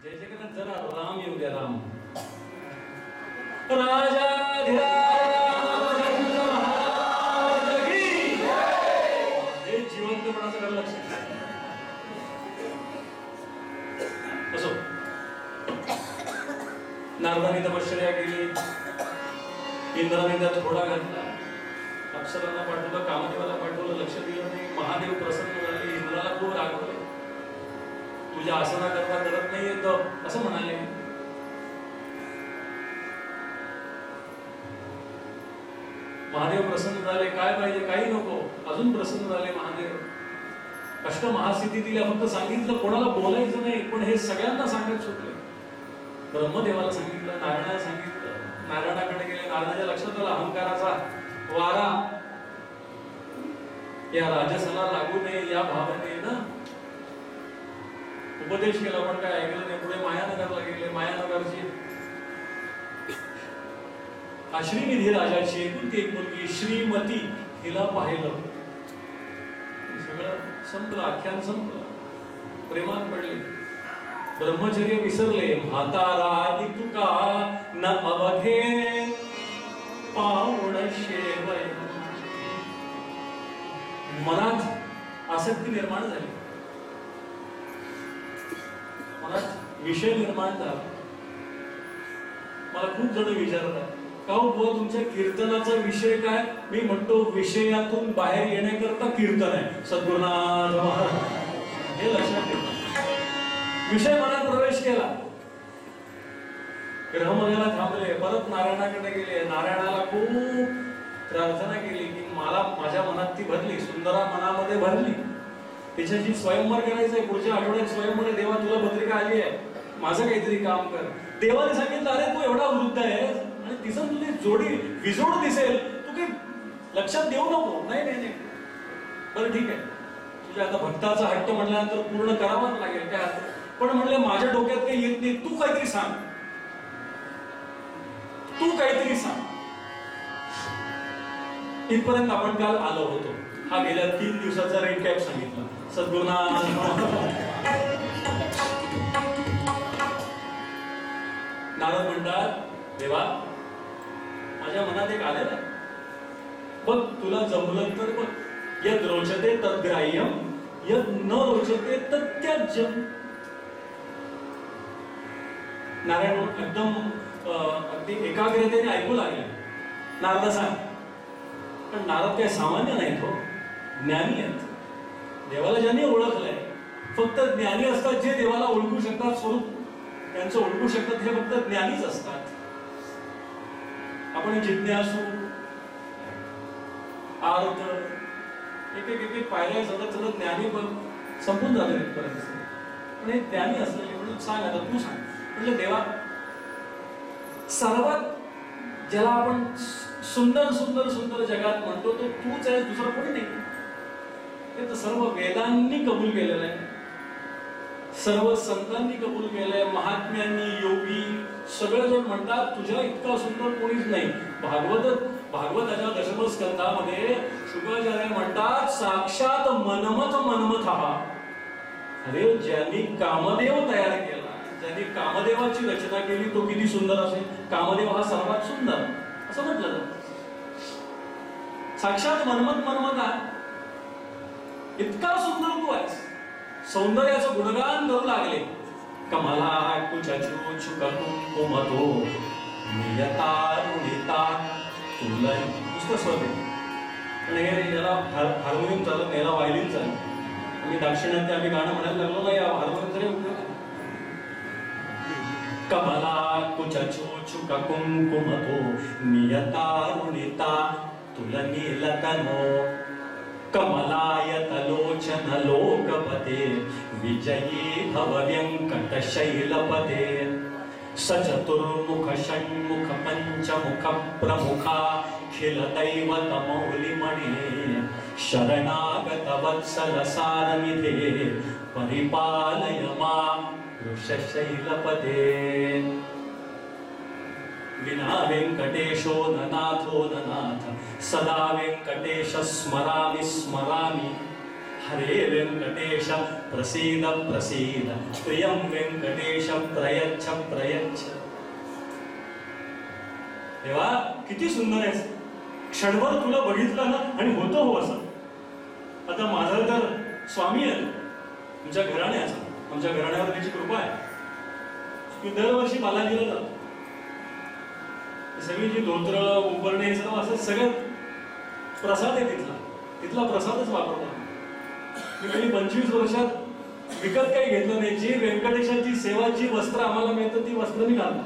जय जगन्नाथ. जरा राम येऊ द्या. राम राजाधिराज महाराज की हे जिवंतपणाचं लक्ष असो. नारदाने तपश्चर्या केली, इंद्राने त्यात थोडा घातला, अप्सरांना पाठवलं, कामदेवाला पाठवलं, लक्ष दिलं नाही. महादेव प्रसन्न झाले, इंद्राला खूप रागवले. तुझ्या आसना करता करत नाही येत असं म्हणाले. महादेव प्रसन्न झाले. काय पाहिजे? काही नको. अजून प्रसन्न झाले महादेव. अष्ट महासिद्धी दिल्या, फक्त सांगितलं कोणाला बोलायचं नाही, पण हे सगळ्यांना सांगत सुटले. ब्रह्मदेवाला सांगितलं, नारायणाला सांगितलं, नारायणाकडे गेले. नारायणाच्या लक्षात आला अहंकाराचा वारा या राजसाला लागू नये या भावाने ना उपदेश केला, पण काय ऐकलं नाही. पुढे मायानगरला गेले. मायानगरची अश्रीनिधी राजाची एकुलती एक मुलगी श्रीमती, हिला पाहिलं. सगळं संपलं, आख्यान संपलं. प्रेमात पडले, ब्रह्मचर्य विसरले. म्हातारा तुका न अवधे पावण शेवय. मनात आसक्ती निर्माण झाली, मनात विषय निर्माण झाला. मला खूप जण विचारतात, का हो बुवा तुमच्या कीर्तनाचा विषय काय? मी म्हणतो विषयातून बाहेर येण्याकरता कीर्तन आहे. सद्गुरुनाथ महाराज हे लक्षात ठेवा. विषय मनात प्रवेश केला, ग्रहमध्याला थांबले, परत नारायणाकडे गेले. नारायणाला खूप प्रार्थना केली की मला माझ्या मनात ती भरली, सुंदरा मनामध्ये भरली. तिच्याशी स्वयंवर करायचंय, पुढच्या आठवड्यात स्वयंवर. देवा तुला पत्रिका आली आहे, माझं काहीतरी काम कर. देवाने सांगितलं अरे तू एवढा वृद्ध आहे आणि तिचं तुझी जोडी विजोड दिसेल, तू काही लक्षात देऊ नको. नाही नाही नाही, बरं ठीक आहे, तुझ्या आता भक्ताचा हट्ट म्हटल्यानंतर पूर्ण करावाच लागेल, काय अर्थ. पण म्हणले माझ्या डोक्यात काही येत नाही, तू काहीतरी सांग, तू काहीतरी सांग. इथपर्यंत आपण काल आलो होतो. हा गेल्या 3 दिवसाचा रिकॅप सांगितला. सद्गुरुनाथ नारद म्हणतात, देवा माझ्या मनात एक आलेलं आहे, बघ तुला जमलं तर बघ. यद रोचते तद्ग्राह्यम, यद न रोचते तत्याज्यम. नारायण एकदम अगदी एकाग्रतेने ऐकू लागले. नारदा सांग. पण नारद काय सामान्य नाहीत हो, ज्ञानी आहेत. देवाला ज्यांनी ओळखलंय, फक्त ज्ञानी असतात जे देवाला ओळखू शकतात, स्वरूप त्यांचं ओळखू शकतात, हे फक्त ज्ञानीच असतात. आपण जिज्ञासू, आर्त, एक एक पायऱ्या सतत सतत ज्ञानी पण संपून झाले पर्यंत. पण हे ज्ञानी असलेले म्हणून सांग, आता तू सांग. म्हणजे देवा सर्वात ज्याला आपण सुंदर सुंदर सुंदर जगात म्हणतो तो तूच आहे, दुसरं कोणी नाही. ते तर सर्व वेदांनी कबूल केलेलं आहे, सर्व संतांनी कबूल केलंय, महात्म्यांनी, योगी सगळे जण म्हणतात तुझ्या इतका सुंदर कोणीच नाही. भागवताच्या दशम स्कंधामध्ये शुकाचार्य म्हणतात साक्षात मनमथ मनमथ हा. अरे ज्यांनी कामदेव तयार केला, ज्यांनी कामदेवाची रचना केली तो किती सुंदर असेल. कामदेव हा सर्वात सुंदर असं म्हटलं जातं. साक्षात मनमथ मनमथ हा, इतका सुंदर तू आहेस. सौंदर्याचं गुणगान करू लागले. कमला कुचूचुक कुंकुमतो नियता रुणिता तुला नुसतं स्वर आहे. आणि हे याला हार्मोनियम चालत, याला वायलिन चालत. आम्ही दाक्षिणात्य आम्ही गाणं म्हणायला लागलो ना, या हार्मोनियम तरी कमला कुचूचुक कुंकुमतो नियता रुणिता तुला नीलतनो कमलायतलोचन लोकपते विजयी भव व्यंकटशैलपते सचतुर्मुख षण्मुख पंचमुख प्रमुखा खिल दैवत मौलिमणे शरणागत वत्सल सारनिधे परिपालय मां वृषशैलपते. विना वेंकटेशो ननाथो ननाथ सदा वेंकटेश स्मरामि स्मरामि हरे व्यंकटेश प्रसीद प्रसीद, प्रियं व्यंकटेश प्रयच्छ प्रयच्छ. तेव्हा किती सुंदर आहे. क्षणभर तुला बघितलं ना आणि होतं हो असं. आता माझा तर स्वामी आहे तुमच्या घराण्याचा, आमच्या घराण्यावर त्याची कृपा आहे की दरवर्षी बालाजीला जातो. सगळी जी धोत्र उपरणे सर्व असं सगळं प्रसाद आहे तिथला, तिथला प्रसादच वापरतो. मी कधी 25 वर्षात विकत काही घेतलं नाही. जी व्यंकटेशाची सेवा, जी वस्त्र आम्हाला मिळतं ती वस्त्र मी घालतो.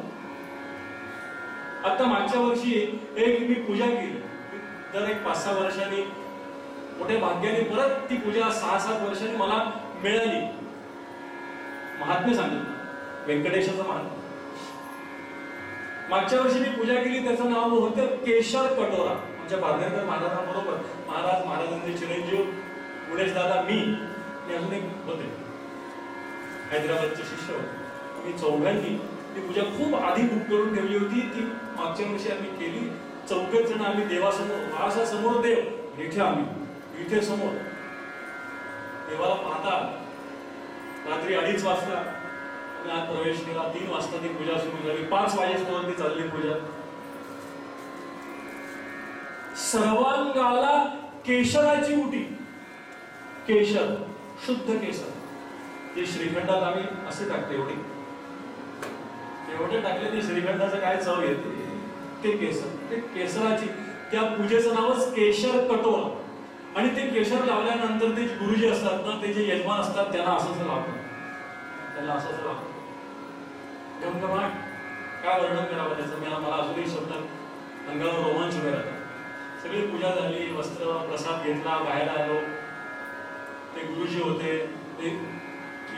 आता मागच्या वर्षी एक मी पूजा केली, तर एक 5-6 वर्षांनी मोठ्या भाग्याने परत ती पूजा 6-7 वर्षांनी मला मिळाली. महात्म्य सांगितलं व्यंकटेशाचं महात्म्य. मागच्या वर्षी मी पूजा केली, त्याचं नाव होतं केशर कटोरा. आमच्या पारनेरकर महाराजांबरोबर महाराजांचे चिरंजीव गुणेश दादा, मी अजून एक होते हैदराबादचे शिष्य होते. आम्ही चौघांनी ती पूजा खूप आधी बुक करून ठेवली होती. ती मागच्या वर्षी आम्ही केली. 4 जण आम्ही देवासमोर, असा समोर देव, इथे आम्ही इथे समोर देवाला पाहता. रात्री 2:30 वाजता आम्ही आत प्रवेश केला. 3 वाजता ती पूजा सुरू झाली. 5 वाजेपर्यंत ती चालली पूजा. सर्वांगाला केशराची उटी, केशर, शुद्ध केशर, जे श्रीखंडात आम्ही असे टाकतो एवढे टाकले ते श्रीखंडाचं काय चव येते. ते केसर, ते केसराची, त्या पूजेचं नावच केशर कटोरा. आणि ते केशर लावल्यानंतर ते गुरुजी असतात ना, ते जे यजमान असतात त्यांना असंच लावतात, त्यांना असंच लावतात. घमघमाट, काय वर्णन करावं त्याचं, मला अजूनही शब्द अंगावर रोमांच उभे राहतात. सगळी पूजा झाली, वस्त्र प्रसाद घेतला, बाहेर आलो. ते गुरुजी होते, ते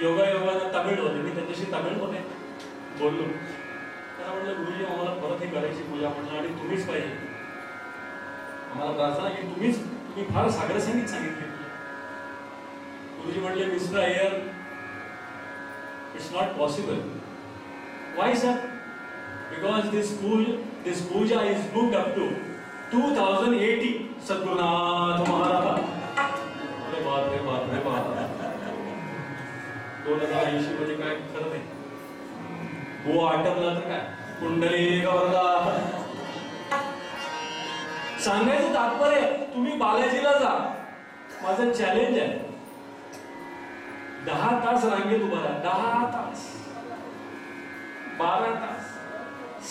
योगायोगानं तमिळ होते. मी त्यांच्याशी तमिळमध्ये बोललो. त्यांना म्हटलं गुरुजी आम्हाला परत हे करायची पूजा म्हटलं, आणि तुम्हीच पाहिजे आम्हाला प्रार्थना की तुम्ही फार सागरसंगीत सांगितले. गुरुजी म्हटले mister Iyer, it's not possible. Why sir? Because this puja is booked up to 2080. Sadgurunath Maharaj. अरे बाप रे बाप रे बाप. 2080 मध्ये काय खरं नाही. हो आटपला तर काय कुंडली गवरदा. सांगायचं तात्पर्य, तुम्ही बालाजीला जा. माझं चॅलेंज आहे, 10 तास रांगेत उभा राहा. 10 तास, 12 तास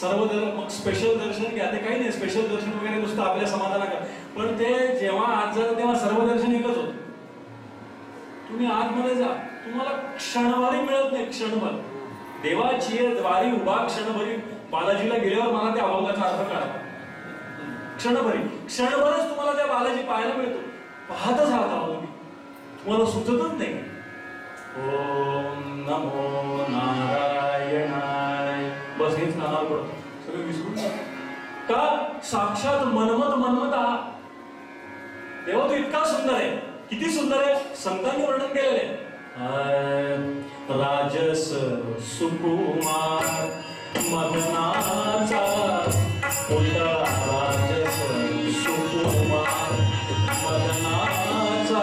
सर्व मग स्पेशल दर्शन घ्या. ते काही नाही, स्पेशल दर्शन वगैरे नुसतं आपल्या समाधाना करा. पण ते जेव्हा आत जाल तेव्हा सर्व दर्शन एकच होतं. तुम्ही आतमध्ये जा, तुम्हाला क्षणभरी मिळत नाही. क्षणभर देवाची द्वारी उभा क्षणभरी. बालाजीला गेल्यावर मला त्या अभंगाचा अर्थ कळाला. क्षणभरच तुम्हाला त्या बालाजी पाहायला मिळतो. पाहतच राहता तुम्ही, तुम्हाला सुचतच नाही. ओम नमो नारायणाय, बस हेच नाणार पडतं. सगळं विसरून का? साक्षात मनमत आहात. देवा तो इतका सुंदर आहे. किती सुंदर आहे, संतांनी वर्णन केलेलं आहे. राजस सुकुमार मदनाचा पुतळा, राजस सुकुमार मदनाचा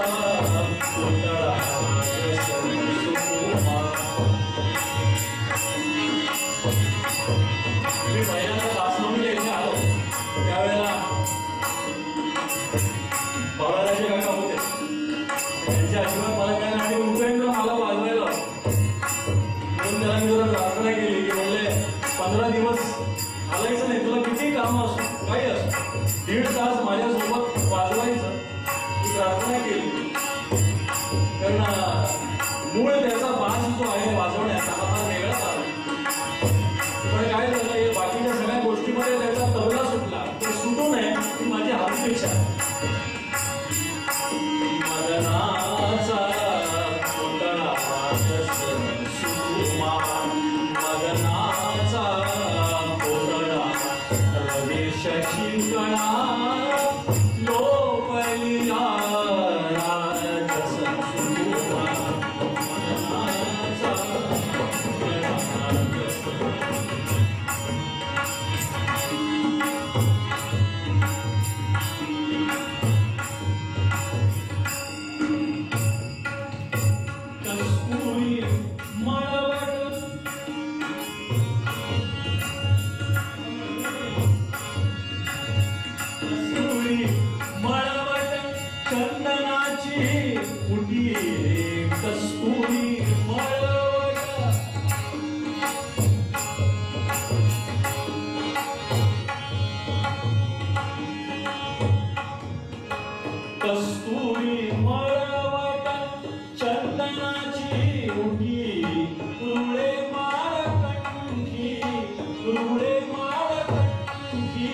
पुतळा, राजस सुकुमार. मी पहिल्यांदा दासनवमीला इथे आलो त्यावेळेला बाळाराजे काका होते. त्यांच्या आशीर्वाद मला काय नाही, उपेंद्र मला वाजवायला म्हणून त्याला मी जरा प्रार्थना केली की म्हणले 15 दिवस आलायचं नाही, तुला किती काम असो काही असो 1.5 तास माझ्यासोबत वाजवायचं. मी प्रार्थना केली, कारण मूळ त्याचा बाज जो आहे वाजवण्याचा हा वेगळाच आहे. पण काय झालं, हे बाकीच्या सगळ्या गोष्टीमध्ये त्याचा तबला सुटला. तो सुटू नये ही माझी हार्दिक इच्छा. मदनाचा चंदनाची उटी कस्तुरी मळवट कस्तुरी मळवट चंदनाची उटी रुळे माळकंठी रुळे माळकंठी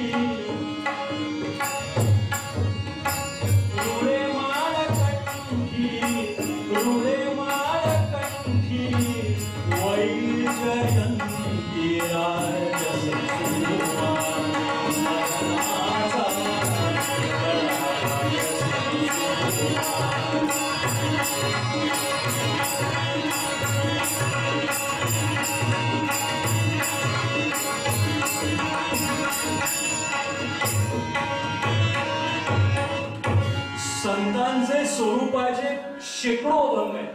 रुळे माळकंठी रुळे माळकंठी वैजयंती राजसुवा संतांचे स्वरूपाचे शेकडो अभंग आहेत.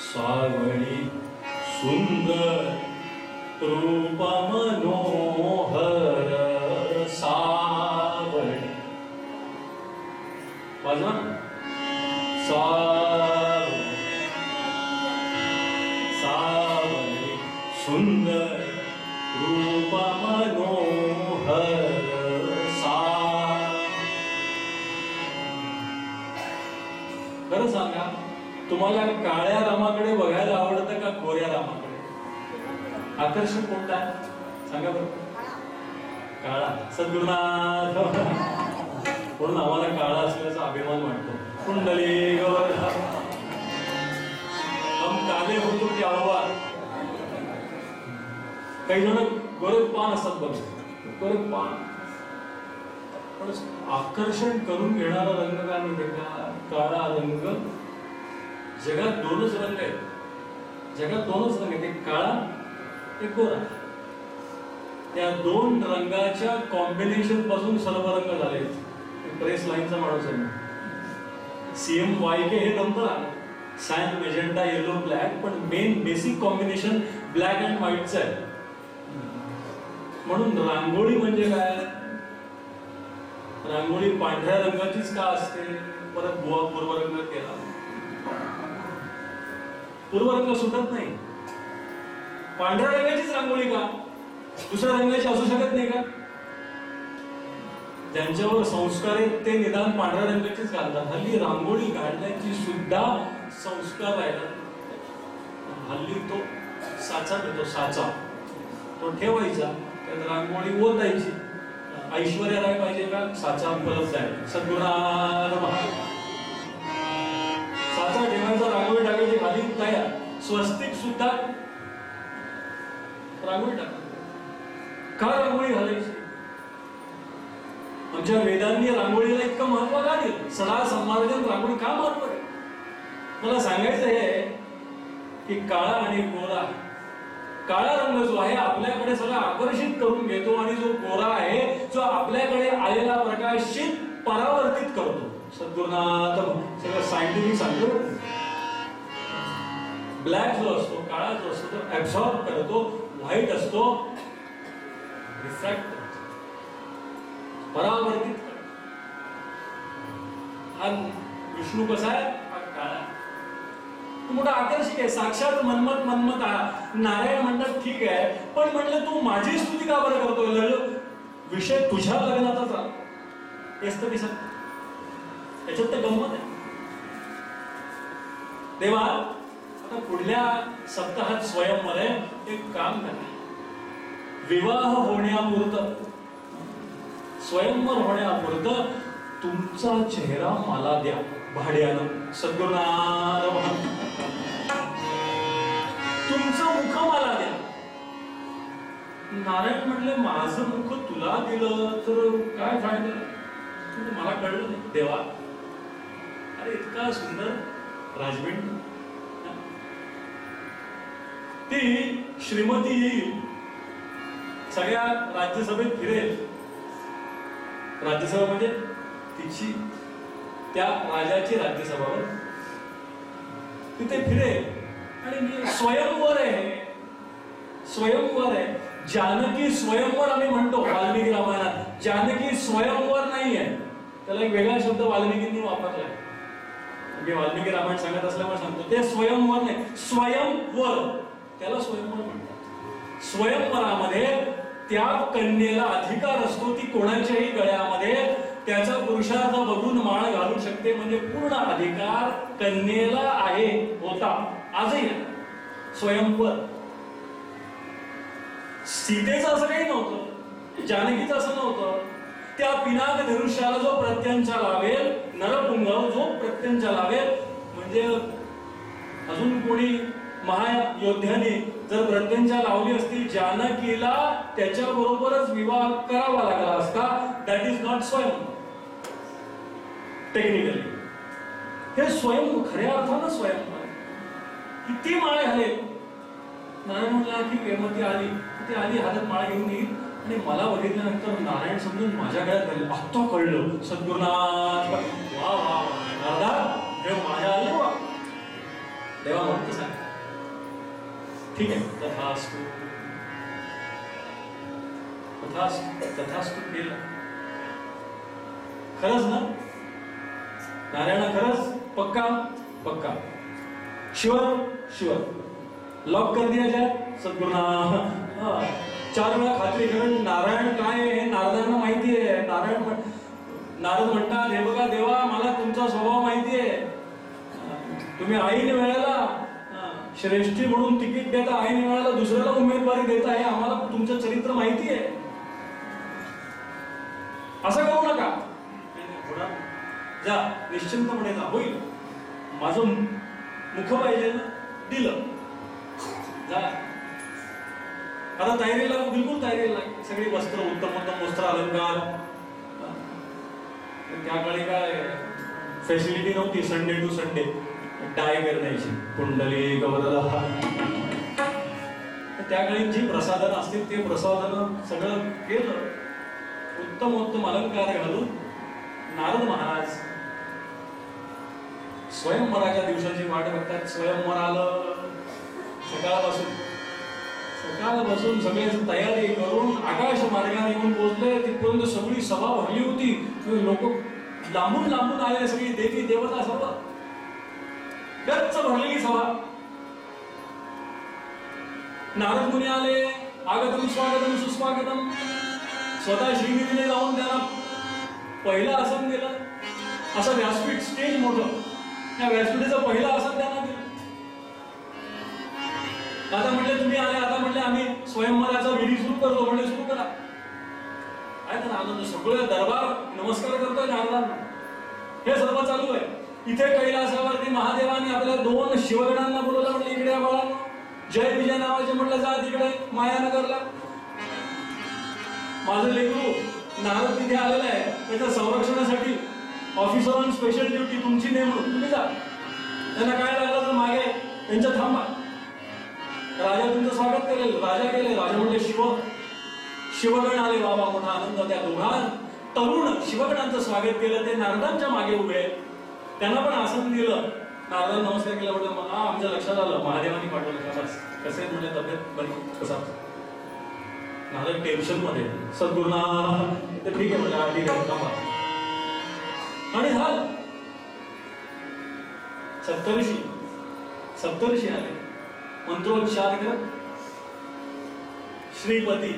सावळी सुंदर रूप मनोहर सावळी वाजवा सावळी सुंदर रूप मनोहर खरं सांगा, तुम्हाला काळ्या रामाकडे बघायला आवडतं का गोऱ्या रामाकडे? आकर्षण कोणतं आहे सांगा बरं. काळा. सद्गुरुनाथ म्हणून आम्हाला काळा असल्याचा अभिमान वाटतो. कुंडली गोवर्धन हम काले होतो की आव्हान. काही जण गोरख पान असतात बघ, गोरख पान. पण आकर्षण करून घेणारा रंग काय माहितीये का? काळा रंग. जगात दोनच रंग आहेत, जगात दोनच रंग आहेत, एक काळा एक गोरा. त्या दोन रंगाच्या कॉम्बिनेशन पासून सर्व रंग झाले. प्रेस लाईनचा माणूस आहे. CMYK हे नंबर आहे, सॅन मेजेंटा येलो ब्लॅक, पण main basic combination black and व्हाईटचं आहे. म्हणून रांगोळी म्हणजे काय? रांगोळी पांढऱ्या रंगाचीच का असते? परत बुवा पूर्वरंग केला, पूर्वरंग सुटत नाही. पांढऱ्या रंगाचीच रांगोळी का? दुसऱ्या रंगाची असू शकत नाही का? ज्यांच्यावर संस्कार आहेत ते निदान पांढऱ्या रंगाचीच घालतात. हल्ली रांगोळी काढण्याची सुद्धा संस्कार राहिला. हल्ली तो साचा मिळतो, साचा तो ठेवायचा, त्यात रांगोळी ओतायची. ऐश्वर्या राय पाहिजे का? साचा उपलब्ध आहे. सद्गुरुनाथ साचा ठेवायचा, रांगोळी टाकायची खाली तयार. स्वस्तिक सुद्धा रांगोळी टाका. का रांगोळी घालायची? आमच्या वेदांनी रांगोळीला इतकं महत्व का दिलं? सडा संमार्जन रांगोळी का महत्व आहे? मला सांगायचं हे की काळा आणि गोरा, काळा रंग जो आहे आपल्याकडे सगळं आकर्षित करून घेतो आणि जो गोरा आहे जो आपल्याकडे आलेला प्रकाशित परावर्तित करतो. सद्गुरुनाथ सगळं सायंटिफिक सांगतो. ब्लॅक जो असतो, काळा जो असतो तो ऍब्सॉर्ब करतो, व्हाईट असतो रिफ्रॅक्ट करतो, परावर्तित करतो. हा विष्णू कसा आहे? हा काळा. मोठा आकर्षक आहे, साक्षात मन्मथ. मन्मथ नारायण म्हणतात ठीक आहे, पण म्हटलं तू माझी स्तुती का बरं करतोय? विषय तुझ्या लग्नाचाच हेच तर दिसत, त्याच्यात तर गंमत आहे. देवा आता पुढल्या सप्ताहात स्वयंवर एक काम करा. विवाह होण्यापुरतं, स्वयंवर होण्यापुरतं तुमचा चेहरा मला द्या भाड्यानं. सद्गुरुनाथ तुमचं मुख मला द्या. नारायण म्हटले माझं मुख तुला दिलं तर काय फायदा? मला कळलं नाही. देवा अरे इतका सुंदर राजवीण, ती श्रीमती येईल, सगळ्या राज्यसभेत फिरेल. राज्यसभा म्हणजे तिची, त्या राजाची राज्यसभा, तिथे फिरेल आणि स्वयंवर आहे, स्वयंवर आहे. जानकी स्वयंवर आम्ही म्हणतो वाल्मिकी रामायणात, जानकी स्वयंवर नाही आहे. त्याला एक वेगळा शब्द वाल्मिकींनी वापरलाय. मी वाल्मिकी रामायण सांगत असल्यामुळे सांगतो, ते स्वयंवर नाही, स्वयंवर, त्याला स्वयंवर म्हणतात. स्वयंवरामध्ये त्या कन्येला अधिकार असतो, ती कोणाच्याही गळ्यामध्ये त्याचा पुरुषार्थ बघून माळ घालू शकते. म्हणजे पूर्ण अधिकार कन्येला आहे, होता, आजही आहे. स्वयंवर. सीतेचं असं काही नव्हतं, जानकीचं असं नव्हतं. त्या पिनाक धनुष्याला जो प्रत्यंचा लावेल, नरपुंगव जो प्रत्यंचा लावेल, म्हणजे अजून कोणी महायोद्ध्याने जर प्रत्यंचा लावली असती, जानकीला त्याच्या बरोबरच विवाह करावा लागला असता. दॅट इज नॉट स्वयं. टेक्निकली हे स्वयं खऱ्या अर्थानं स्वयं. किती माळ घालेल. नारायण म्हणला ठीक आहे, मग ती आली, ती आली हातात माळ घेऊन येईल आणि मला बघितल्यानंतर नारायण समजून माझ्या गळ्यात घालेल. आता कळलं सद्गुरुनाथ, वा वा दादा हे माझ्या आले वा. देवा म्हणतो सांग ठीक आहे, तथास्तु तथास्तु तथास्तु केलं. खरंच ना नारायण, खरंच पक्का पक्का, श्योर श्योर, लॉक कर दिया जाए सद्गुरुनाथ. 4 वेळा खात्री करून नारायण काय आहे हे नारदांना माहिती आहे. नारद म्हणतात, हे बघा देवा, मला तुमचा स्वभाव माहिती आहे. तुम्ही ऐन वेळेला श्रेष्ठी म्हणून तिकीट देता, ऐन वेळेला दुसऱ्याला उमेदवारी देता, हे आम्हाला तुमचं चरित्र माहिती आहे. असं करू नका. जा निश्चिंतपणे जा, होईल. माझं मुख पाहिजे ना, दिलं. जा आता तयारीला, बिलकुल तयारीला. सगळी वस्त्र, उत्तम उत्तम वस्त्र, अलंकार. त्या काळी काय फॅसिलिटी नव्हती, संडे टू संडे टाय करण्याची, कुंडली गवरला. त्या काळी जी प्रसाधन असतील ते प्रसाधन सगळं केलं, उत्तम उत्तम अलंकार घालून नारद महाराज स्वयंवराच्या दिवसाची वाट बघतात. स्वयंवर आलं. सकाळपासून सगळे तयारी करून आकाश मार्गाने येऊन पोहोचले. तिथपर्यंत सगळी सभा भरली होती. लोक लांबून लांबून आले, सगळी देवी देवता सर्व गच्च भरलेली सभा. नारद मुनी आले. आगतम स्वागतम सुस्वागतम. स्वतः श्रीनिधीने जाऊन त्यांना पहिलं आसन दिलं. असं व्यासपीठ, स्टेज मोठं, त्या व्यासपीठाचं पहिलं आसन त्यांना दिलं. आता म्हटले तुम्ही आले, आता म्हटले आम्ही स्वयंवराचा विधी सुरू करतो. म्हणजे सुरू करा. काय तर आनंद, सगळं दरबार नमस्कार करतोय नारदांना. हे सर्व चालू आहे. इथे कैलासावरती महादेवाने आपल्या 2 शिवगणांना बोलवलं. म्हटलं इकडे या बाळांनो. जय विजय नावाचे म्हटलं जा तिकडे मायानगरला. माझं लेकरू नारद तिथे आलेलं आहे, त्याच्या संरक्षणासाठी ऑफिसर ऑन स्पेशल ड्युटी तुमची नेमणूक. तुम्ही जा. त्यांना काय लागलं तर मागे त्यांच्या थांबा. राजा तुमचं स्वागत करेल. राजा गेले. राजा म्हणले शिवगण आले. बाबा मोठा आनंद. त्या दोघां तरुण शिवगणांचं स्वागत केलं. ते नारदांच्या मागे उभे. त्यांना पण आसन दिलं. नारदांना नमस्कार केला. म्हटलं हा आमच्या लक्षात आलं, महादेवानी पाठवलं का. बस कसे म्हणजे तब्येत बरी, कसा नारद टेन्शन मध्ये. सद्गुरुनाथ ठीक आहे म्हणजे ठीक आहे थांबा. आणि झालं. सप्तर्षी आले. मंत्रोच्चार करत श्रीपती,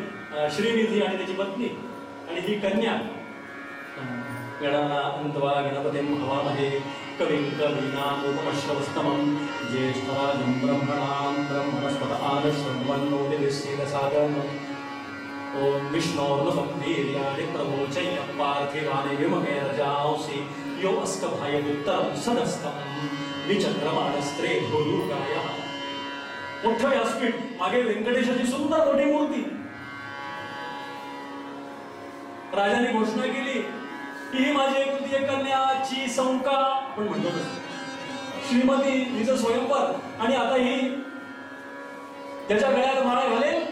श्रीनिधी आणि त्याची पत्नी आणि ही कन्या. गणाना अंतवा गणपतीं हवामहे कविं कवीनाम् उपमश्रवस्तमं ज्येष्ठराजं ब्रह्मणां ब्रह्मणस्पत आनश्वन्वन्नोतिभिस्सीदसादनम् ओम विष्णोर्नमन्वीर्याणि प्रमोचय्य पार्थिवानि विमहे रजांसि यो अस्कभायदुत्तरं सदस्तं विचक्रमाणस्त्रे धुरुगायः. मोठं व्यासपीठ, मागे व्यंकटेशाची सुंदर मोठी मूर्ती. राजाने घोषणा केली की ही माझी एकुलती एक कन्याची संका, आपण म्हणतो श्रीमती, हिचं स्वयंवर. आणि आता ही ज्याच्या गळ्यात माळा घालेल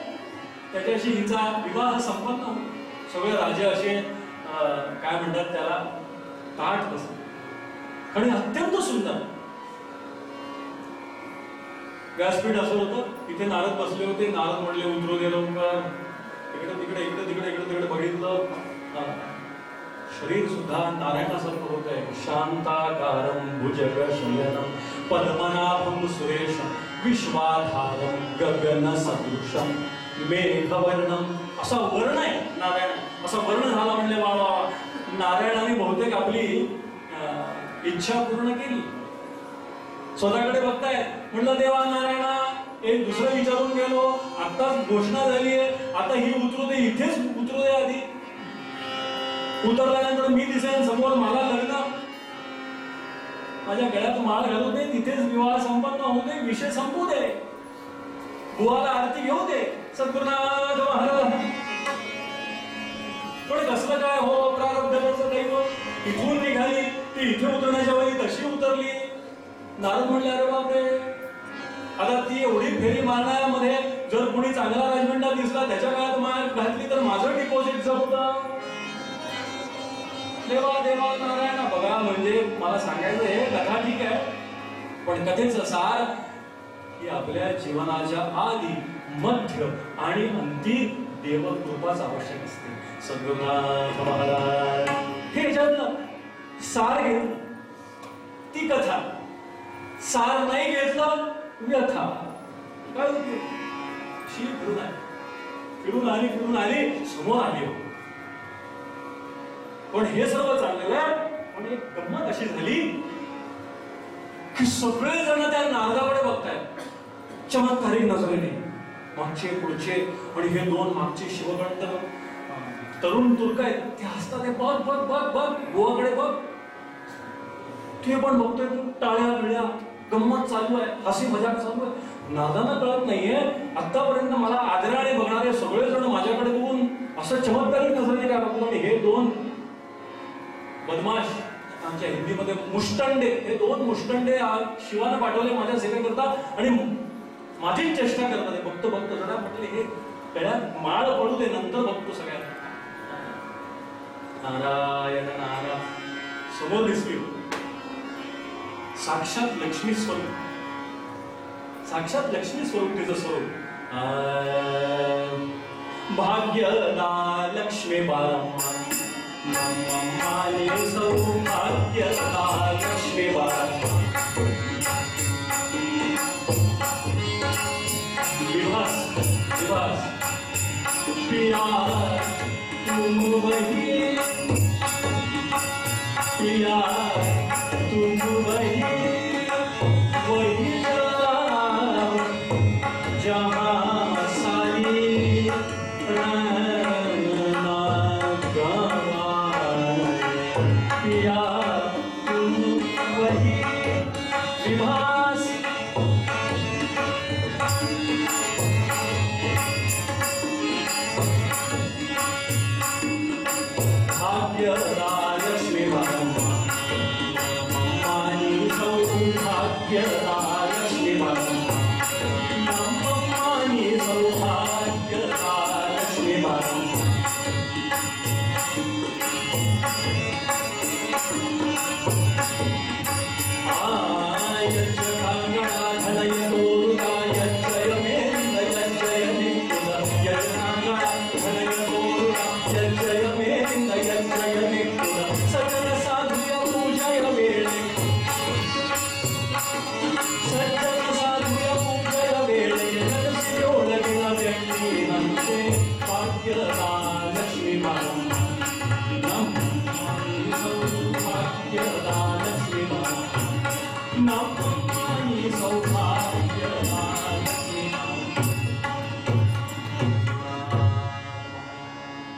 त्याच्याशी हिचा विवाह संपन्न होईल. सगळे राजे असे काय म्हणतात त्याला, ताट बसले आणि अत्यंत सुंदर व्यासपीठ असं होतं. इथे नारद बसले होते. नारद म्हणले उतरू दे लवकर. इकडे तिकडे इकडे तिकडे इकडे तिकडे बघितलं. शरीर सुद्धा नारायणासारखं होत आहे. शांताकारं भुजगशयनं पद्मनाभं सुरेशं विश्वाधारं गगनसदृशं मेघवर्णं. असा वर्ण आहे नारायण. असा वर्ण झाला म्हणले बाबा नारायणाने बहुतेक आपली इच्छा पूर्ण केली. स्वतःकडे बघताय म्हटलं देवा नारायणा एक दुसरं विचारून गेलो, आताच घोषणा झाली आहे, आता ही उतरू दे, इथेच उतरू दे. आधी उतरल्यानंतर मी दिसेन समोर, मला लग्न, माझ्या गळ्यात माळ घालू दे, तिथेच विवाह संपन्न होऊ दे, विषय संपू दे, बुवाला आरती घेऊ दे, सद्गुरुनाथ महाराज. पण कसलं काय हो प्रारब्धाचं दैव. इथून निघाली ती इथे उतरण्याच्या वेळी तशी उतरली. नारद म्हणले अरे बापरे, आता ती एवढी फेरी मारण्यामध्ये जर कोणी चांगला राजमंडा दिसला त्याच्या काळात मार घातली तर माझं डिपॉझिट जपतं. देवा देवा नारायण. बघा म्हणजे मला सांगायचं हे कथा ठीक आहे, पण कथेचं सार की आपल्या जीवनाच्या आधी मध्य आणि अंती देवकृपाच आवश्यक असते. सद्गुरुनाथ महाराज हे जन्म सार घेतलं ती कथा, सार नाही घेतलं व्यथा. काय होते शी फिरून आली समोर आली. पण हे सर्व चाललेलं आहे. पण एक गंमत अशी झाली की सगळे जण त्या नारदाकडे बघतायत चमत्कारिक नजरेने, मागचे पुढचे. आणि हे दोन मागचे शिवगण तरुण तुर्क आहेत, ते हसतात. बघ बघ बघ बघ बुवाकडे बघ. ते पण बघतोय, टाळ्या बिळ्या, गंमत चालू आहे, हसी मजाक चालू आहे. नारदांना कळत नाहीये आतापर्यंत मला आदराने बघणारे सगळे जण माझ्याकडे बघून असं चमत्कारिक नजरेने काय बघतो. आणि हे दोन बदमाश, आमच्या हिंदीमध्ये मुष्टंडे, हे दोन मुष्टंडे शिवाने पाठवले माझ्या सेवेकरता आणि माझी चेष्टा करतात. बघतो जरा म्हटले हे गळ्यात माळ पडू दे, नंतर बघतो सगळ्यांना. नारायण नारायण. समोर दिसली साक्षात लक्ष्मी स्वरूप, साक्षात लक्ष्मी स्वरूप तिचं स्वरूप. भाग्यदा लक्ष्मी बारम्मा माले सौभाग्यदा लक्ष्मी बारम्मा. विभास विभास पिया तुम वही, पिया तुम वही जहाँ सारी पिया तुम वही विभास. भाग्यदा लक्ष्मी बारम्मा मानी सौभाग्यदा लक्ष्मी बारम्मा मानी सौभाग्यदा लक्ष्मी बारम्मा.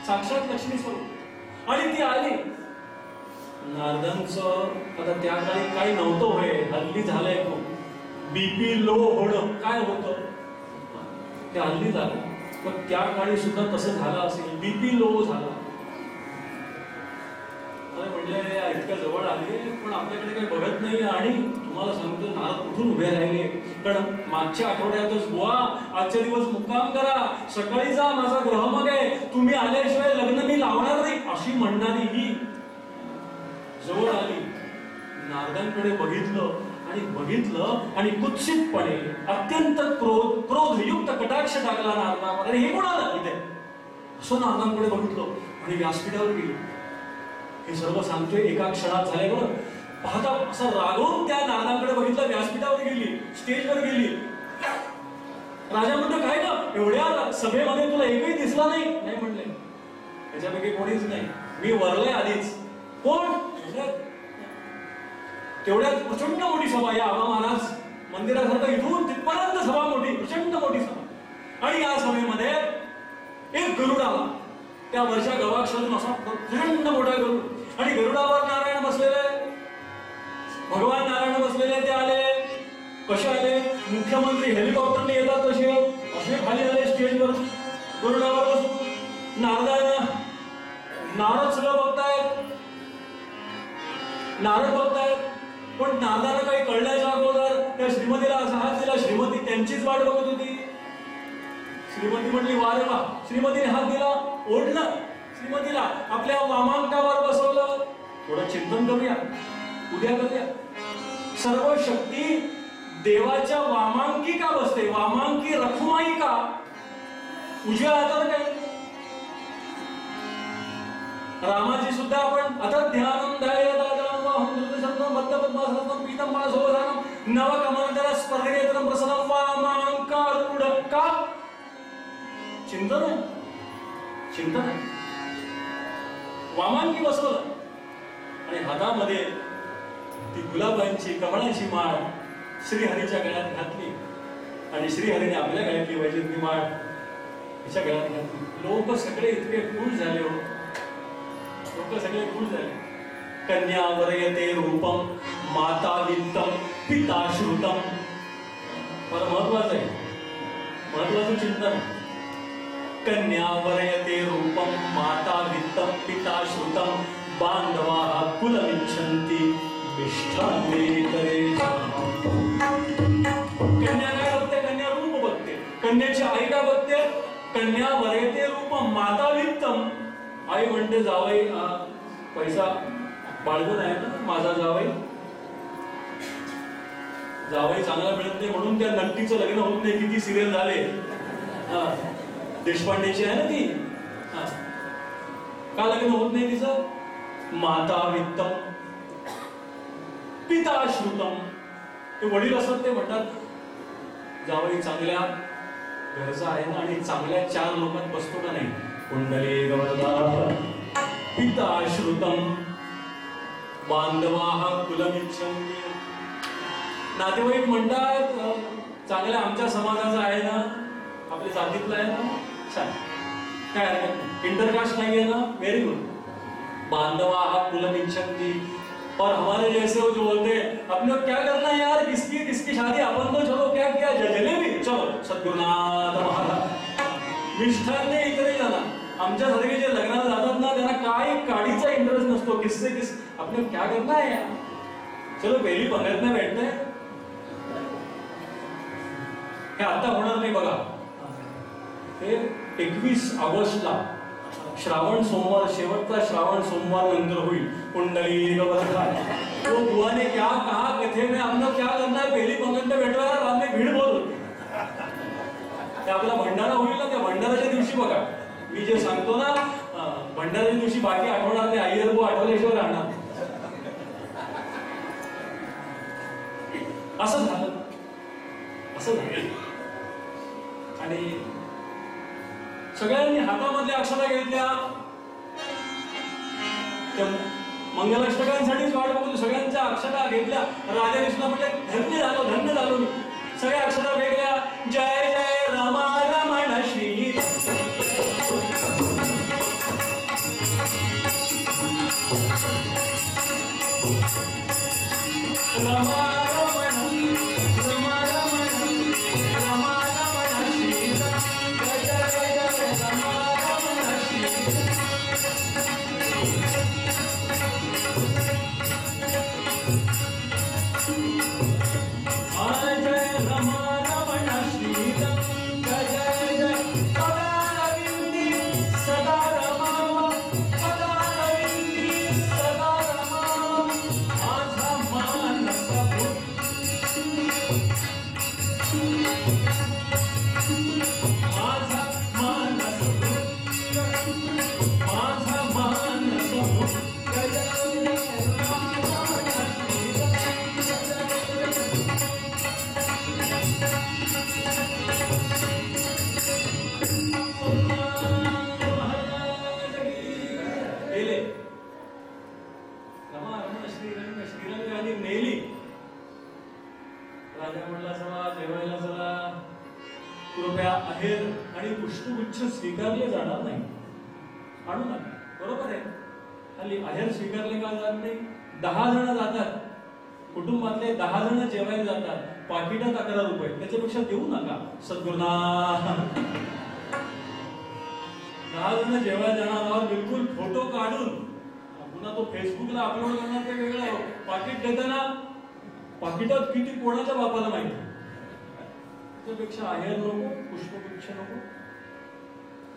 साक्षात लक्ष्मी स्वरूप. आणि ती आली. नारदांचं आता त्या काळी काही नव्हतं होय, हल्ली झालंय खूप. बीपी लो होणं काय होतं ते हल्ली झालं, पण त्या काळी सुद्धा तसं झालं असेल. बीपी लो झाला म्हणजे इतक्या जवळ आले पण आपल्याकडे काही बघत नाही. आणि तुम्हाला सांगतो नारद कुठून उभे राहिले, कारण मागच्या आठवड्यातच बुवा आजच्या दिवस मुक्काम करा, सकाळी जा, माझा ग्रहमग आहे, तुम्ही आल्याशिवाय लग्न मी लावणार नाही, अशी म्हणणारी ही जवळ आली. नारदांकडे बघितलं आणि कुत्सितपणे अत्यंत क्रोधयुक्त कटाक्ष टाकला नारदावर. हे कोण आलं इथे असं नारदांकडे बघितलं आणि व्यासपीठावर गेली. हे सर्व सांगतोय एका क्षणात झाले बरं. पाहता असं रागवून त्या नारदाकडे बघितलं, व्यासपीठावर गेली, स्टेजवर गेली. राजा म्हणतो काय ना एवढ्या सभेमध्ये तुला एकही दिसला नाही? नाही म्हणले, त्याच्यापैकी कोणीच नाही, मी वरले आधीच. कोण? तेवढ्यात प्रचंड मोठी सभा, या आबा महाराज मंदिरासारखं इथून तिथपर्यंत सभा मोठी, प्रचंड मोठी सभा. आणि या सभेमध्ये एक गरुड आला, त्या वर्षा गवाक्षरून असा प्रचंड मोठा गरुड. आणि गरुडावर नारायण बसलेले, भगवान नारायण बसलेले. ते आले, कसे आले? मुख्यमंत्री हेलिकॉप्टरने येतात तसे, असे खाली आले स्टेजवर गरुडावर बसून. नारद सगळं बघतायत, नारद बघतायत. पण नारदाला काही कळण्याच्या अगोदर त्या श्रीमतीला असा हात दिला. श्रीमती त्यांचीच वाट बघत होती. श्रीमती म्हणली वा रे वा. श्रीमतीने हात दिला, ओढलं श्रीमतीला, आपल्या वामांकावर बसवलं. थोडं चिंतन करूया, उद्या करूया. सर्व शक्ती देवाच्या वामांकी का बसते? वामांकी रखुमाई का? उजव्या हाताला काय? रामाची सुद्धा आपण आता ध्यानम ध्यायेताजनम वाहंदृतशब्दम बद्धपद्मासनम पीतंबरसोधानम नवकमलदर स्पर्धेत्रम प्रसन्नम वामांकारूढ का? चिंतन आहे, चिंतन आहे. वामांकी बसवलं आणि हातामध्ये ती गुलाबांची कमळाची माळ श्रीहरीच्या गळ्यात घातली. आणि श्रीहरीने आपल्या गळ्यातली वैजंती माळ तिच्या गळ्यात घातली. लोक सगळे इतके खुश झाले हो, लोक सगळे खुश झाले. कन्या वरयते रूपम माता वित्तम पिता श्रुतम. फार महत्वाचं आहे, महत्वाचं चिंतन आहे. कन्या वरयते रूपम माता वित्तम पिता श्रुतम बांधवा कुलमिच्छन्ति मिष्ठान्ने करे. कन्या काय बघते? कन्या रूप बघते. कन्याची आई काय बघते? कन्या वरयते रूपम माता वित्तम. आई म्हणते जावई पैसा बाळगून आहे ना माझा जावई, जावई चांगला मिळत नाही म्हणून त्या नट्टीचं लग्न होत नाही. किती सिरियल झाले, देशपांडेची आहे ना ती, का लग्न होत नाही तिचं? माता वित्तम पिता श्रुतम. ते वडील असतात ते म्हणतात जावई चांगल्या घरचा आहे ना आणि चांगल्या चार लोकांत बसतो का नाही. कुंडली गवरदा पिता श्रुतम बांधवाः कुलमिच्छन्ति. नातेवाईक म्हणतात चांगल्या आमच्या समाजाचा आहे ना, आपल्या जातीतला आहे ना, छान, काय हरकत, इंटरकास्ट नाही आहे ना, व्हेरी गुड. बांधवाः कुलमिच्छन्ति. और हमारे जैसे वो जो बोलते हैं अपने को क्या करना है यार, किसकी शादी, अपन तो चलो क्या किया जलेबी, चलो सद्गुरुनाथ महाराज मिष्ठान्ने इकडे जाना. आमच्या सारखे जे लग्नाला जातात ना त्यांना काय काडीचा इंटरेस्ट नसतो. किससे अपने को क्या करना है यार, चलो पहिली पंगत में बैठते हैं. हे आता होणार नाही बघा. हे 21 ऑगस्टला श्रावण सोमवार, शेवटचा श्रावण सोमवार नंतर होईल. कुंडली गवरदा. तो बुआ ने क्या कहा कथे में हमने क्या करना है, पहली पंगत में बैठो यार, बाद में भीड़ बहुत होती. ते आपला भंडारा होईल ना, त्या भंडाराच्या दिवशी बघा मी जे सांगतो ना, भंडाराच्या दिवशी बाकी आठवणार नाही, आई अरबू आठवल्याशिवाय राहणार. असं झालं, असं झालं. आणि सगळ्यांनी हातामधल्या अक्षरा घेतल्या. मंगलाष्टकांसाठीच वाट बघतो. सगळ्यांच्या अक्षरा घेतल्या. राजा कृष्ण म्हणजे धन्य झालो, धन्य झालो मी. सगळ्या अक्षरा वेगळ्या. जय जय रमा रमण श्री रमा सदा राजा म्हटला चला जेवायला चला, कृपया आहेर आणि पुष्पगुच्छ स्वीकारले जाणार नाही, आणू नका. बरोबर आहे, खाली आहेर स्वीकारले का जात नाही? 10 जण जातात, कुटुंबातले 10 जण जेवायला जातात, पाकिटात 11 रुपये, त्याच्यापेक्षा देऊ नका. सद्गुरुनाथ 10 जण जेवायला जाणार आहोत, बिलकुल फोटो काढून पुन्हा तो फेसबुकला अपलोड करणार ते वेगळं आहे. पाकिट देताना पाकिटात किती कोणाच्या बापाला माहिती. त्यापेक्षा आहेर नको, पुष्पगुच्छ नको.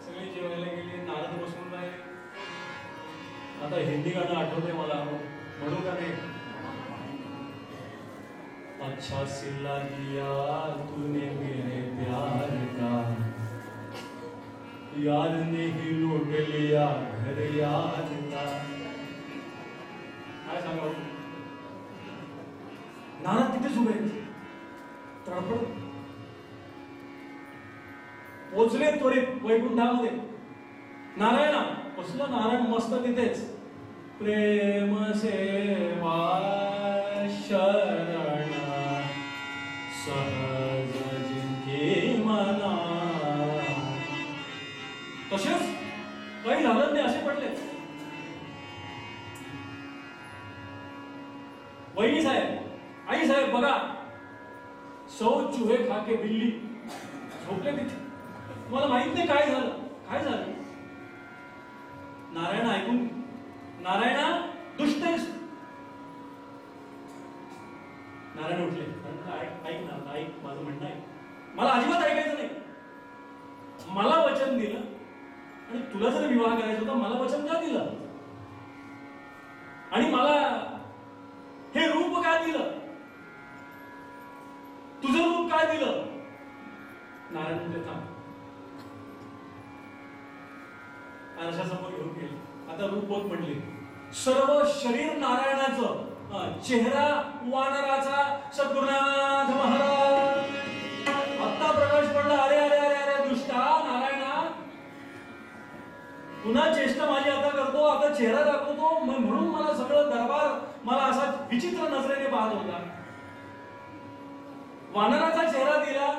सगळे जेवायला गेले, नारद बसून राहिले. आता हिंदी गाणं आठवतंय मला, म्हणू का नाही? अच्छा सिला दिया तूने मेरे प्यार का, यार ने ही लूट लिया घर यार का. काय सांगावं? नारद तिथेच उभे तडफड. पोचले त्वरित वैकुंठामध्ये. नारायणा बसलं, नारायण मस्त तिथेच. प्रेम सेवा शरण सहज जिनकी मना. तसेच काही झालं नाही, असे पडले. वहिनी साहेब, आई साहेब बघा, सौ चूहे खाके बिल्ली झोपले तिथे. तुम्हाला माहित नाही काय झालं. काय झालं? नारायण ऐकून, नारायणा दुष्ट आहेस. नारायण उठले. ऐक ना, ऐक माझं म्हणणं आहे. मला अजिबात ऐकायचं नाही. मला वचन दिलं आणि तुला जर विवाह करायचा होता, मला वचन का दिलं? आणि मला हे रूप का दिलं? तुझं रूप काय दिलं? नारायण म्हणले थांब. आरशासमोर घेऊन गेले. आता रूप बघ म्हणले. सर्व शरीर नारायणाचं, चेहरा वानराचा. सद्गुरुनाथ महाराज आत्ता प्रकाश पडला. अरे अरे अरे अरे दुष्टा नारायणा, पुन्हा चेष्टा माझी आता करतो, आता चेहरा दाखवतो, म्हणून मला सगळं दरबार मला असा विचित्र नजरेने पाहत होता. वानराचा चेहरा दिला,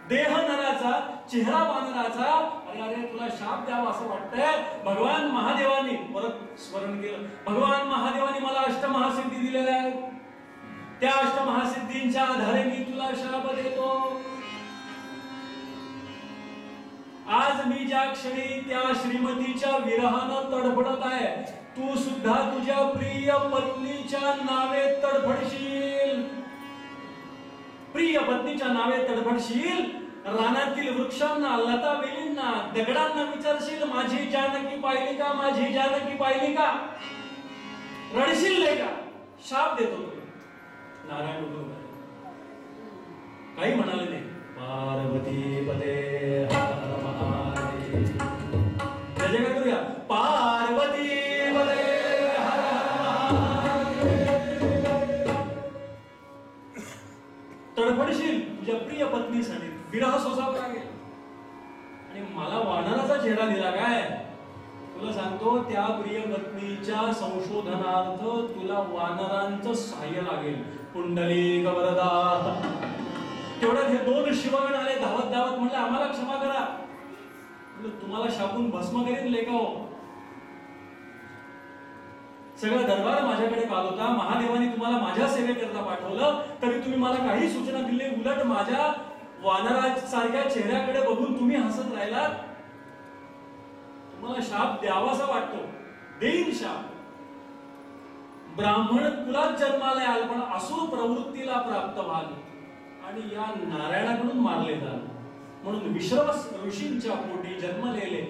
देह नराचा, चेहरा वानराचा. अरे अरे तुला शाप द्यावा असं वाटतंय. भगवान महादेवानी परत स्मरण केलं. भगवान महादेवानी मला अष्टमहासिद्धी दिलेल्या आहेत. त्या अष्टमहासिद्धींच्या आधारे मी तुला शाप देतो. आज मी ज्या क्षणी त्या श्रीमतीच्या विरहानं तडफडत आहे, तू सुद्धा तुझ्या प्रिय पत्नीच्या नावे तडफडशील. प्रिय पत्नीच्या नावे तडफडशील. रानातील वृक्षांना, लता वेलींना, दगडांना विचारशील, माझी जानकी पाहिली का, माझी जानकी पाहिली का? रडशील नाही का? शाप देतो तुला. नारायण उठून काही म्हणाले नाही. पार्वती पते हर महादेव. जय जय करूया. पार्वती पते हर महादेव. तडफडशील तुझ्या प्रिय पत्नीसाठी. विरह सोसावा लागेल. आणि मला वानराचा चेहरा दिला काय? तुला सांगतो, त्या प्रिय पत्नीच्या संशोधनार्थ तुला वानरांचं सहाय्य लागेल. पुंडलिक वरदा. तेवढ्यात हे 2 शिवगण आले धावत धावत. म्हणलं आम्हाला क्षमा करा. म्हणलं तुम्हाला शापून भस्म करीन लेखाओ. सगळा दरबार माझ्याकडे काल होता. महादेवानी तुम्हाला माझ्या सेवेकरता पाठवलं, तरी तुम्ही मला काही सूचना दिली. उलट माझ्या वानरासारख्या चेहऱ्याकडे बघून तुम्ही हसत राहिलात. तुम्हाला शाप द्यावासा वाटतो, देईन शाप. ब्राह्मण कुलात जन्माला याल, पण असुर प्रवृत्तीला प्राप्त व्हाल आणि या नारायणाकडून मारले जाल. म्हणून विश्रवस ऋषींच्या पोटी जन्मलेले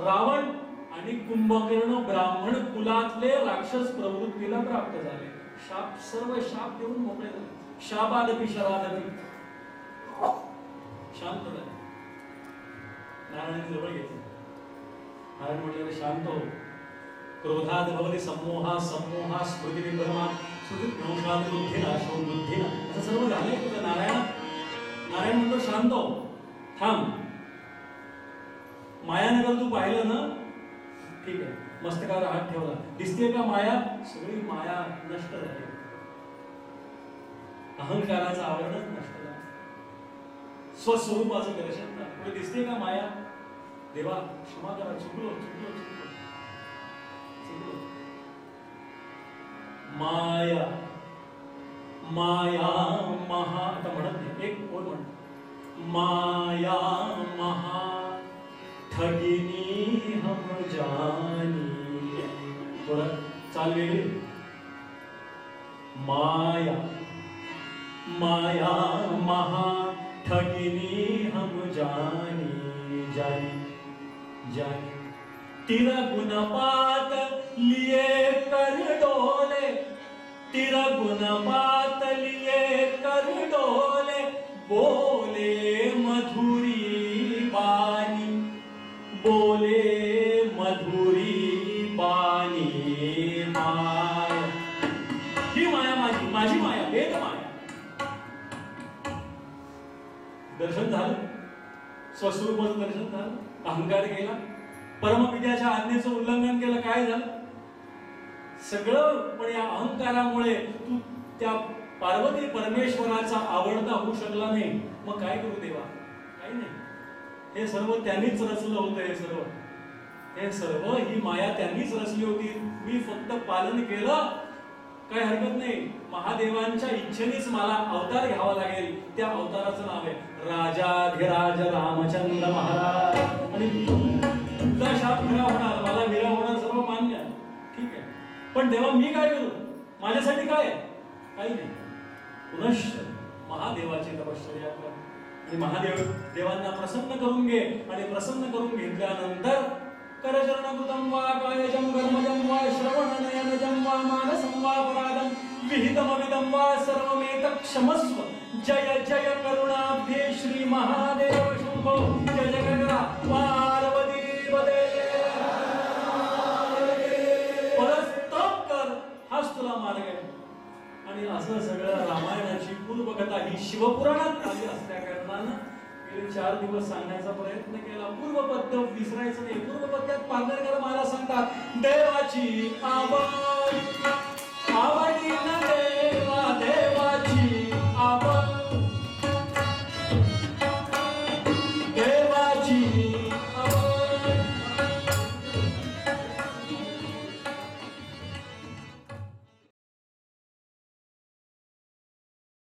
रावण आणि कुंभकर्ण ब्राह्मण कुलातले राक्षस प्रवृत्तीला प्राप्त झाले. शाप, सर्व शाप देऊन मोकळे झाले. शापादपि शरादपि. शांत झाले. नारायणाने जवळ घेतले. नारायण म्हटले शांत हो. क्रोधात भवति सम्मोहा, सम्मोहा स्मृती विभ्रमा, स्मृती भ्रंशात बुद्धिना, शोध बुद्धिना. असं सर्व झालंय तुझं. नारायण म्हणतो शांत हो, थांब. मायानगर तू पाहिलं ना? ठीक आहे. मस्तकावर हात ठेवला. दिसते का माया? सगळी माया नष्ट झाली. अहंकाराचं आवरणच नष्ट झालं, स्वस्वरूपाचं दर्शन झालं. पुढे दिसते का माया? देवा क्षमा करा, चुकलो चुकलो चुकलो चुकलो. माया माया महा, आता म्हणत नाही, एक ओळ म्हणत, माया महा ठगिनी हम जानी. थोडं चाल वेगळी. माया माया महा ठगिनी हम जानी जानी जानी. तिरा गुणपात लिए कर डोले, तिरा गुणपात लिए कर डोले. बोले मधुरी बानी, बोले मधुरी बानी. माया ही माया माझी, माझी माया, वेद माया. दर्शन झालं, स्वस्वरूपाचं दर्शन झालं, अहंकार गेला, परमपित्याच्या आज्ञेचं उल्लंघन केलं, काय झालं? सगळं. पण या अहंकारामुळे तू त्या पार्वती परमेश्वराचा आवडता होऊ शकला नाही. मग काय करू देवा? काही नाही. हे सर्व त्यांनीच रचलं होतं. हे सर्व ही माया त्यांनीच रचली होती. मी फक्त पालन केलं, काही हरकत नाही. महादेवांच्या इच्छेनेच मला अवतार घ्यावा लागेल. त्या अवताराचं नाव आहे राजाधिराज रामचंद्र महाराज. आणि तुझा शाप खरा होणार, मला विरा होणार, सर्व मान्य, ठीक आहे. पण तेव्हा मी काय करू? माझ्यासाठी काय? काही नाही. पुनश्च महादेवाची तपश्चर्या कर आणि महादेवांना प्रसन्न करून घे. आणि प्रसन्न करून घेतल्यानंतर करचरणकृतं वा कायजं कर्मजं वा श्रवणनयनजं वा मानसं वा परादं विहितमविदं वा सर्वमेतत् क्षमस्व. जय जय करुणाब्धे श्री महादेव शंभो. जय जय करा पार्वती पदे. परस्तप कर, हाच तुला मार्ग आहे. आणि असं सगळं रामायणाची पूर्वकथा ही शिवपुराणात आली असल्या कारणानं गेले 4 दिवस सांगण्याचा प्रयत्न केला. पूर्वपद्य विसरायचं नाही. पूर्वपद्यात पारनेरकर महाराज सांगतात, देवाची आवड